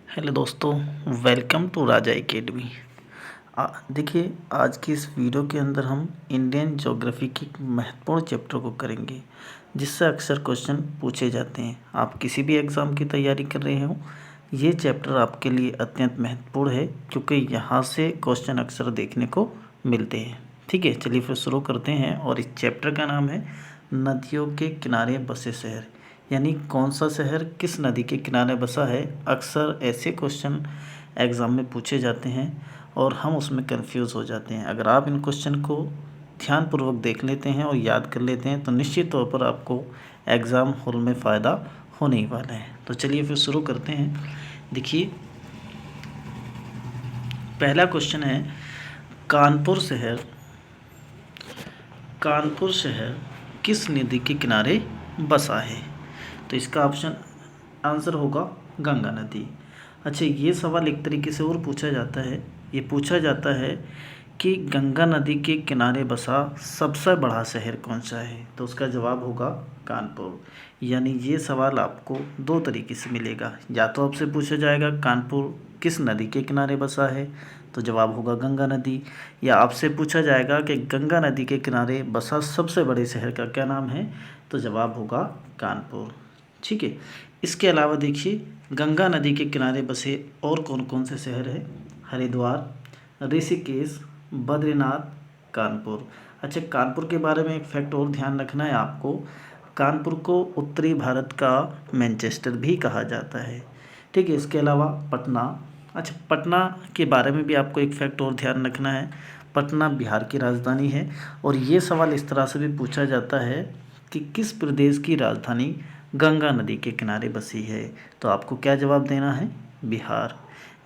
Hello दोस्तों, welcome to Raja academy. देखिए, आज की इस वीडियो के अंदर हम इंडियन ज्योग्राफी के एक महत्वपूर्ण चैप्टर को करेंगे, जिससे अक्सर क्वेश्चन पूछे जाते हैं। आप किसी भी एग्ज़ाम की तैयारी कर रहे हो, ये चैप्टर आपके लिए अत्यंत महत्वपूर्ण है, क्योंकि यहाँ से क्वेश्चन अक्सर देखने को मिलते हैं। ठीक है, चलिए फिर शुरू करते हैं। और इस चैप्टर का नाम है नदियों के किनारे बसे शहर, यानी कौन सा शहर किस नदी के किनारे बसा है। अक्सर ऐसे क्वेश्चन एग्ज़ाम में पूछे जाते हैं और हम उसमें कंफ्यूज हो जाते हैं। अगर आप इन क्वेश्चन को ध्यानपूर्वक देख लेते हैं और याद कर लेते हैं तो निश्चित तौर पर आपको एग्ज़ाम हॉल में फ़ायदा होने ही वाला है। तो चलिए फिर शुरू करते हैं। देखिए, पहला क्वेश्चन है, कानपुर शहर कानपुर शहर किस नदी के किनारे बसा है। तो इसका ऑप्शन आंसर होगा गंगा नदी। अच्छा, ये सवाल एक तरीके से और पूछा जाता है। ये पूछा जाता है कि गंगा नदी के किनारे बसा सबसे बड़ा शहर कौन सा है। तो उसका जवाब होगा कानपुर। यानी ये सवाल आपको दो तरीके से मिलेगा। या तो आपसे पूछा जाएगा कानपुर किस नदी के किनारे बसा है, तो जवाब होगा गंगा नदी। या आपसे पूछा जाएगा कि गंगा नदी के किनारे बसा सबसे बड़े शहर का क्या नाम है, तो जवाब होगा कानपुर। ठीक है, इसके अलावा देखिए, गंगा नदी के किनारे बसे और कौन कौन से शहर हैं। हरिद्वार, ऋषिकेश, बद्रीनाथ, कानपुर। अच्छा, कानपुर के बारे में एक फैक्ट और ध्यान रखना है आपको। कानपुर को उत्तरी भारत का मैनचेस्टर भी कहा जाता है। ठीक है, इसके अलावा पटना। अच्छा, पटना के बारे में भी आपको एक फैक्ट और ध्यान रखना है। पटना बिहार की राजधानी है। और ये सवाल इस तरह से भी पूछा जाता है कि किस प्रदेश की राजधानी गंगा नदी के किनारे बसी है। तो आपको क्या जवाब देना है, बिहार।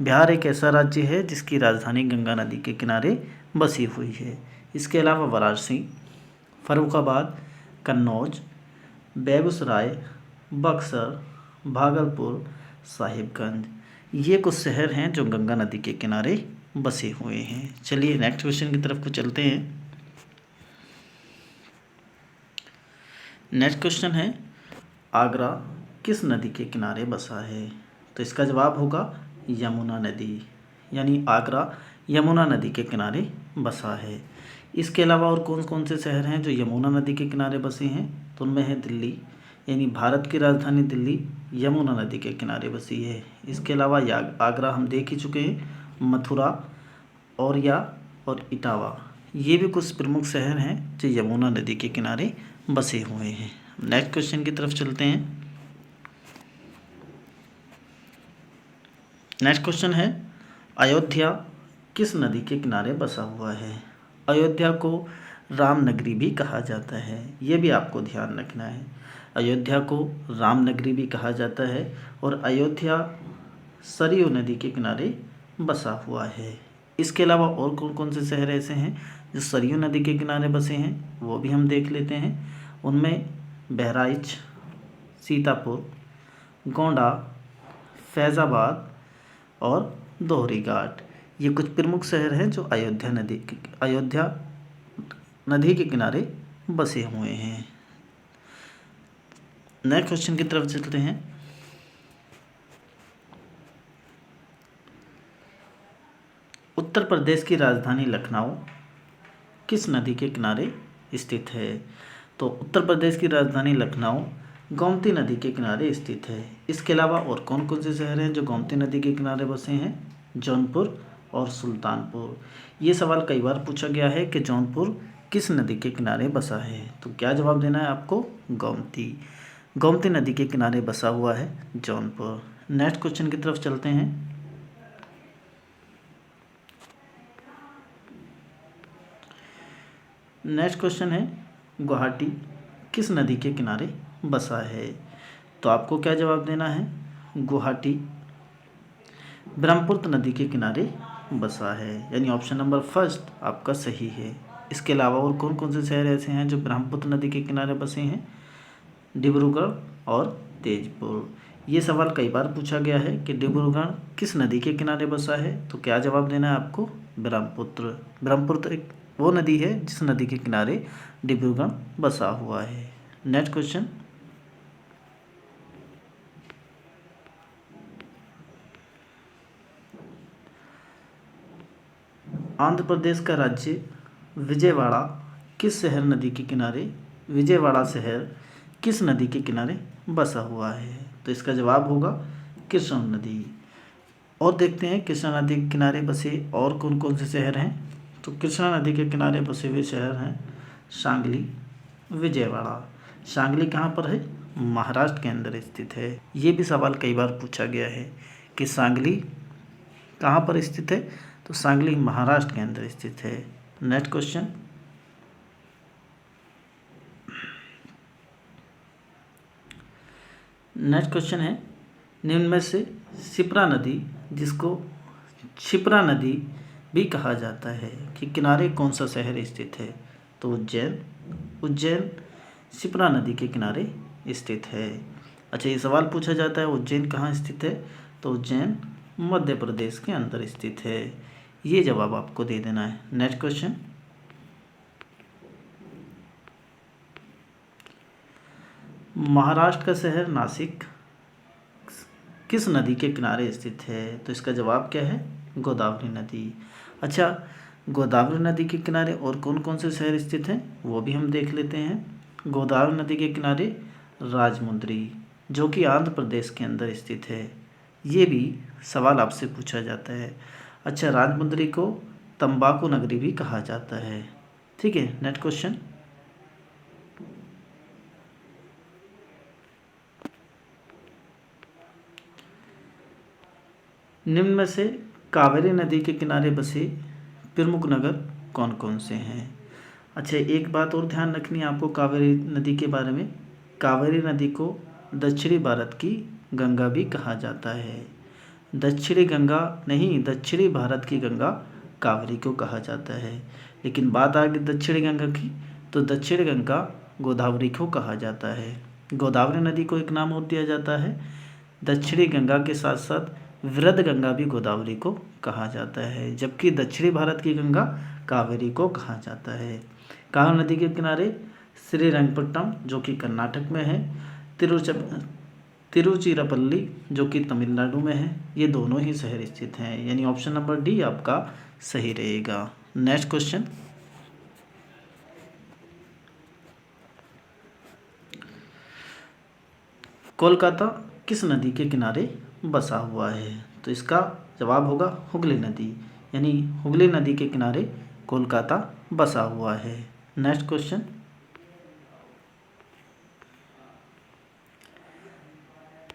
बिहार एक ऐसा राज्य है जिसकी राजधानी गंगा नदी के किनारे बसी हुई है। इसके अलावा वाराणसी, फर्रुखाबाद, कन्नौज, बेगूसराय, बक्सर, भागलपुर, साहिबगंज, ये कुछ शहर हैं जो गंगा नदी के किनारे बसे हुए हैं। चलिए नेक्स्ट क्वेश्चन की तरफ को चलते हैं। नेक्स्ट क्वेश्चन है, आगरा किस नदी के किनारे बसा है। तो इसका जवाब होगा यमुना नदी। यानी आगरा यमुना नदी के किनारे बसा है। इसके अलावा और कौन कौन से शहर हैं जो यमुना नदी के किनारे बसे हैं, तो उनमें है दिल्ली, यानी भारत की राजधानी दिल्ली यमुना नदी के किनारे बसी है। इसके अलावा आगरा हम देख ही चुके हैं, मथुरा, औरया और इटावा, ये भी कुछ प्रमुख शहर हैं जो यमुना नदी के किनारे बसे हुए हैं। नेक्स्ट क्वेश्चन की तरफ चलते हैं। नेक्स्ट क्वेश्चन है, अयोध्या किस नदी के किनारे बसा हुआ है। अयोध्या को रामनगरी भी कहा जाता है, ये भी आपको ध्यान रखना है। अयोध्या को रामनगरी भी कहा जाता है और अयोध्या सरयू नदी के किनारे बसा हुआ है। इसके अलावा और कौन कौन से शहर ऐसे हैं जो सरयू नदी के किनारे बसे हैं, वो भी हम देख लेते हैं। उनमें बहराइच, सीतापुर, गोंडा, फैज़ाबाद और दोहरी घाट, ये कुछ प्रमुख शहर हैं जो अयोध्या नदी के किनारे बसे हुए हैं। नेक्स्ट क्वेश्चन की तरफ चलते हैं। उत्तर प्रदेश की राजधानी लखनऊ किस नदी के किनारे स्थित है। तो उत्तर प्रदेश की राजधानी लखनऊ गोमती नदी के किनारे स्थित है। इसके अलावा और कौन कौन से शहर हैं जो गोमती नदी के किनारे बसे हैं, जौनपुर और सुल्तानपुर। ये सवाल कई बार पूछा गया है कि जौनपुर किस नदी के किनारे बसा है। तो क्या जवाब देना है आपको, गोमती। गोमती नदी के किनारे बसा हुआ है जौनपुर। नेक्स्ट क्वेश्चन की तरफ चलते हैं। नेक्स्ट क्वेश्चन है, गुवाहाटी किस नदी के किनारे बसा है। तो आपको क्या जवाब देना है, गुवाहाटी ब्रह्मपुत्र नदी के किनारे बसा है। यानी ऑप्शन नंबर फर्स्ट आपका सही है। इसके अलावा और कौन कौन से शहर ऐसे हैं जो ब्रह्मपुत्र नदी के किनारे बसे हैं, डिब्रूगढ़ और तेजपुर। ये सवाल कई बार पूछा गया है कि डिब्रूगढ़ किस नदी के किनारे बसा है। तो क्या जवाब देना है आपको, ब्रह्मपुत्र। ब्रह्मपुत्र एक वो नदी है जिस नदी के किनारे डिब्रूगढ़ बसा हुआ है। नेक्स्ट क्वेश्चन, आंध्र प्रदेश का राज्य विजयवाड़ा किस शहर नदी के किनारे विजयवाड़ा शहर किस नदी के किनारे बसा हुआ है? तो इसका जवाब होगा कृष्णा नदी। और देखते हैं कृष्णा नदी के किनारे बसे और कौन कौन से शहर हैं। तो कृष्णा नदी के किनारे बसे हुए शहर हैं सांगली, विजयवाड़ा। सांगली कहाँ पर है? महाराष्ट्र के अंदर स्थित है। ये भी सवाल कई बार पूछा गया है कि सांगली कहाँ पर स्थित है? तो सांगली महाराष्ट्र के अंदर स्थित है। नेक्स्ट क्वेश्चन, है निम्न में से शिप्रा नदी, जिसको क्षिप्रा नदी भी कहा जाता है, कि किनारे कौन सा शहर स्थित है? तो उज्जैन शिप्रा नदी के किनारे स्थित है। अच्छा, ये सवाल पूछा जाता है उज्जैन कहाँ स्थित है? तो उज्जैन मध्य प्रदेश के अंदर स्थित है। ये जवाब आपको दे देना है। नेक्स्ट क्वेश्चन, महाराष्ट्र का शहर नासिक किस नदी के किनारे स्थित है? तो इसका जवाब क्या है? गोदावरी नदी। अच्छा, गोदावरी नदी के किनारे और कौन कौन से शहर स्थित हैं वो भी हम देख लेते हैं। गोदावरी नदी के किनारे राजमुंद्री, जो कि आंध्र प्रदेश के अंदर स्थित है। ये भी सवाल आपसे पूछा जाता है। अच्छा, राजमुंद्री को तंबाकू नगरी भी कहा जाता है। ठीक है, नेक्स्ट क्वेश्चन, निम्न में से कावेरी नदी के किनारे बसे प्रमुख नगर कौन कौन से हैं? अच्छा, एक बात और ध्यान रखनी है आपको कावेरी नदी के बारे में। कावेरी नदी को दक्षिणी भारत की गंगा भी कहा जाता है। दक्षिणी गंगा नहीं, दक्षिणी भारत की गंगा कावेरी को कहा जाता है। लेकिन बात आ गई दक्षिणी गंगा की, तो दक्षिणी गंगा गोदावरी को कहा जाता है। गोदावरी नदी को एक नाम और दिया जाता है दक्षिणी गंगा के साथ साथ वृद्ध गंगा भी गोदावरी को कहा जाता है, जबकि दक्षिणी भारत की गंगा कावेरी को कहा जाता है। कावेरी नदी के किनारे श्रीरंगपट्टनम, जो कि कर्नाटक में है, तिरुचिरापल्ली, जो कि तमिलनाडु में है, ये दोनों ही शहर स्थित हैं। यानी ऑप्शन नंबर डी आपका सही रहेगा। नेक्स्ट क्वेश्चन, कोलकाता किस नदी के किनारे बसा हुआ है? तो इसका जवाब होगा हुगली नदी। यानी हुगली नदी के किनारे कोलकाता बसा हुआ है। नेक्स्ट क्वेश्चन,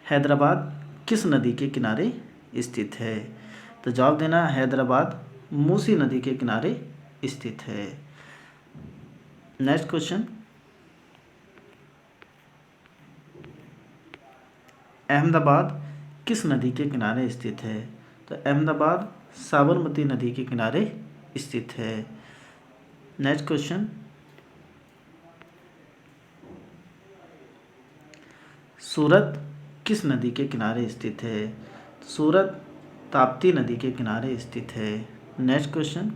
हैदराबाद किस नदी के किनारे स्थित है? तो जवाब देना, हैदराबाद मूसी नदी के किनारे स्थित है। नेक्स्ट क्वेश्चन, अहमदाबाद किस नदी के किनारे स्थित है? तो अहमदाबाद साबरमती नदी के किनारे स्थित है। नेक्स्ट क्वेश्चन, सूरत किस नदी के किनारे स्थित है? तो सूरत ताप्ती नदी के किनारे स्थित है। नेक्स्ट क्वेश्चन,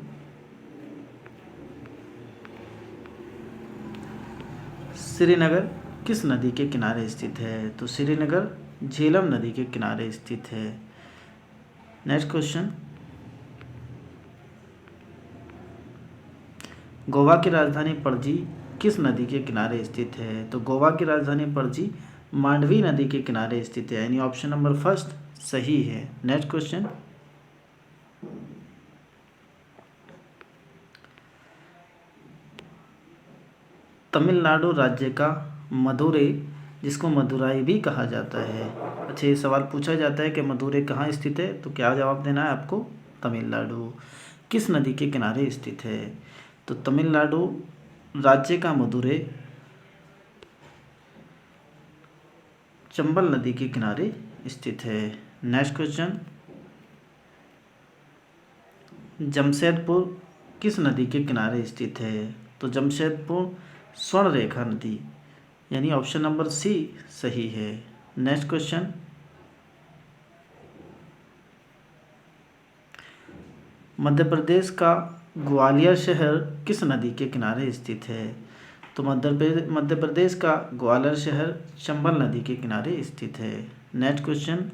श्रीनगर किस नदी के किनारे स्थित है? तो श्रीनगर झेलम नदी के किनारे स्थित है। नेक्स्ट क्वेश्चन, गोवा की राजधानी पणजी किस नदी के किनारे स्थित है? तो गोवा की राजधानी पणजी मांडवी नदी के किनारे स्थित है। यानी ऑप्शन नंबर फर्स्ट सही है। नेक्स्ट क्वेश्चन, तमिलनाडु राज्य का मदुरै, जिसको मदुराई भी कहा जाता है। अच्छा, ये सवाल पूछा जाता है कि मदुरै कहाँ स्थित है? तो क्या जवाब देना है आपको? तमिलनाडु। किस नदी के किनारे स्थित है? तो तमिलनाडु राज्य का मदुरै चंबल नदी के किनारे स्थित है। नेक्स्ट क्वेश्चन, जमशेदपुर किस नदी के किनारे स्थित है? तो जमशेदपुर स्वर्ण रेखा नदी, यानी ऑप्शन नंबर सी सही है। नेक्स्ट क्वेश्चन, मध्य प्रदेश का ग्वालियर शहर किस नदी के किनारे स्थित है? तो मध्य प्रदेश का ग्वालियर शहर चंबल नदी के किनारे स्थित है। नेक्स्ट क्वेश्चन,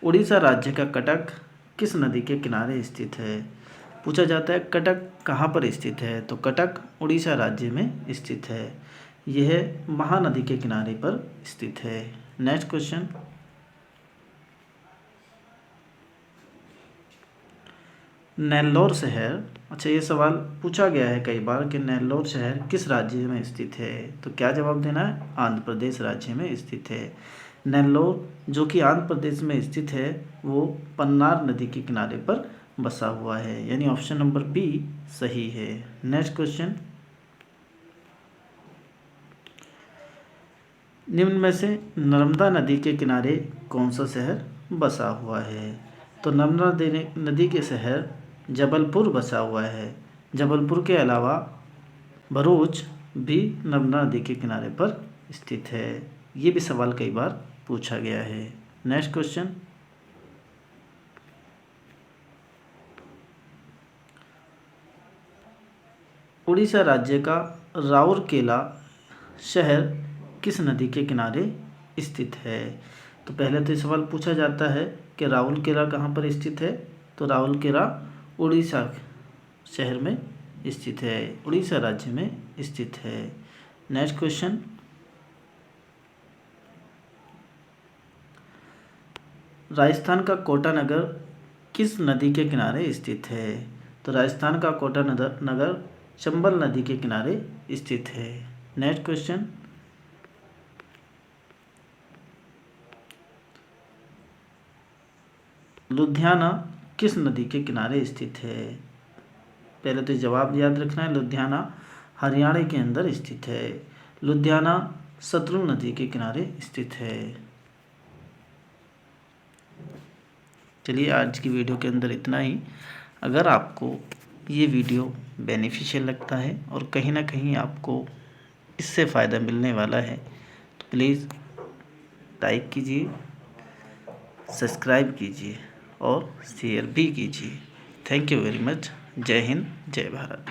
उड़ीसा राज्य का कटक किस नदी के किनारे स्थित है। पूछा जाता है कटक कहाँ पर स्थित है, तो कटक उड़ीसा राज्य में स्थित है। यह महानदी के किनारे पर स्थित है। नेक्स्ट क्वेश्चन, नेल्लौर शहर, अच्छा ये सवाल पूछा गया है कई बार कि नेल्लौर शहर किस राज्य में स्थित है, तो क्या जवाब देना है, आंध्र प्रदेश राज्य में स्थित है। नेल्लौर जो कि आंध्र प्रदेश में स्थित है वो पन्नार नदी के किनारे पर बसा हुआ है, यानी ऑप्शन नंबर बी सही है। नेक्स्ट क्वेश्चन, निम्न में से नर्मदा नदी के किनारे कौन सा शहर बसा हुआ है, तो नर्मदा नदी के शहर जबलपुर बसा हुआ है। जबलपुर के अलावा भरूच भी नर्मदा नदी के किनारे पर स्थित है। ये भी सवाल कई बार पूछा गया है। नेक्स्ट क्वेश्चन, उड़ीसा राज्य का राउरकेला शहर किस नदी के किनारे स्थित है, तो पहले तो ये सवाल पूछा जाता है कि राउरकेला कहाँ पर स्थित है, तो राउरकेला उड़ीसा शहर में स्थित है, उड़ीसा राज्य में स्थित है। नेक्स्ट क्वेश्चन, राजस्थान का कोटा नगर किस नदी के किनारे स्थित है, तो राजस्थान का कोटा नगर चंबल नदी के किनारे स्थित है। नेक्स्ट क्वेश्चन, लुधियाना किस नदी के किनारे स्थित है, पहले तो जवाब याद रखना है, लुधियाना हरियाणा के अंदर स्थित है। लुधियाना सतलुज नदी के किनारे स्थित है। चलिए आज की वीडियो के अंदर इतना ही। अगर आपको ये वीडियो बेनिफिशियल लगता है और कहीं ना कहीं आपको इससे फ़ायदा मिलने वाला है तो प्लीज़ लाइक कीजिए, सब्सक्राइब कीजिए और शेयर भी कीजिए। Thank you very much. जय हिंद, जय भारत।